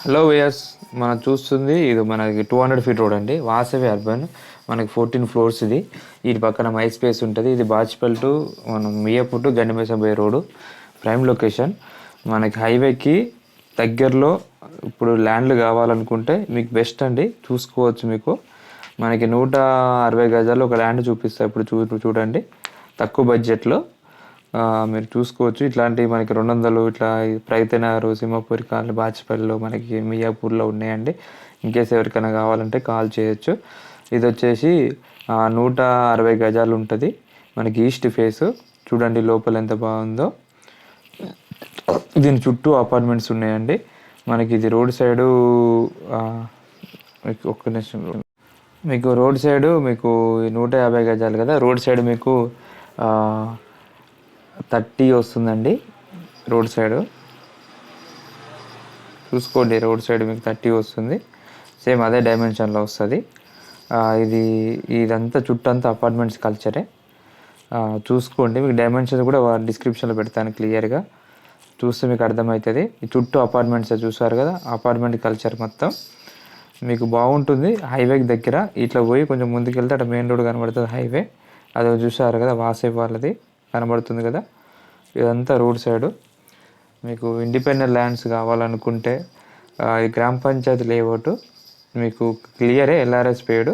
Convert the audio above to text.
Hello వియస్ మనం చూస్తుంది ఇది మనకి 200 ఫీట్ రోడ్ అండి. వాసవి అర్బన్ మనకి 14 ఫ్లోర్స్ ఇది. ఇటు పక్కన మై స్పేస్ ఉంటుంది. ఇది బాచ్పల్ టు మనం Miyapur to Gandimaisamma road prime location. మనకి హైవేకి దగ్గరలో ఇప్పుడు ల్యాండ్లు కావాలనుకుంటే మీకు బెస్ట్ అండి, చూసుకోవచ్చు. మీకు మనకి 160 గజాలు ఒక ల్యాండ్ చూపిస్తాయి. ఇప్పుడు చూడండి తక్కువ బడ్జెట్లో మీరు చూసుకోవచ్చు. ఇట్లాంటివి మనకి 200 ఇట్లా రైతనగర్, సింహపూరి కాలనీ, బాచిపల్లిలో, మనకి మియాపూర్లో ఉన్నాయండి. ఇన్కేస్ ఎవరికైనా కావాలంటే కాల్ చేయొచ్చు. ఇది వచ్చేసి 160 గజాలు ఉంటుంది. మనకి ఈస్ట్ ఫేస్ చూడండి లోపల ఎంత బాగుందో. దీని చుట్టూ అపార్ట్మెంట్స్ ఉన్నాయండి. మనకి ఇది రోడ్ సైడు మీకు ఒక్క నిమిషం, మీకు రోడ్ సైడు మీకు 150 గజాలు కదా, రోడ్ సైడ్ మీకు 30 వస్తుందండి. రోడ్ సైడు చూసుకోండి, రోడ్ సైడ్ మీకు 30 వస్తుంది. సేమ్ అదే డైమెన్షన్లో వస్తుంది. ఇదంతా చుట్టంతా అపార్ట్మెంట్స్ కల్చరే. చూసుకోండి, మీకు డైమెన్షన్స్ కూడా డిస్క్రిప్షన్లో పెడతాను, క్లియర్గా చూస్తే మీకు అర్థమవుతుంది. ఈ చుట్టూ అపార్ట్మెంట్స్ చూసారు కదా, అపార్ట్మెంట్ కల్చర్ మొత్తం మీకు బాగుంటుంది. హైవేకి దగ్గర ఇట్లా పోయి కొంచెం ముందుకు వెళ్తే అక్కడ మెయిన్ రోడ్ కనబడుతుంది, హైవే. అది చూసారు కదా, వాసేపు వాళ్ళది కనబడుతుంది కదా. ఇదంతా రోడ్ సైడు. మీకు ఇండిపెండెంట్ ల్యాండ్స్ కావాలనుకుంటే ఈ గ్రామ పంచాయతీ లేఅవుట్ మీకు క్లియరే, ఎల్ఆర్ఎస్ పేడు.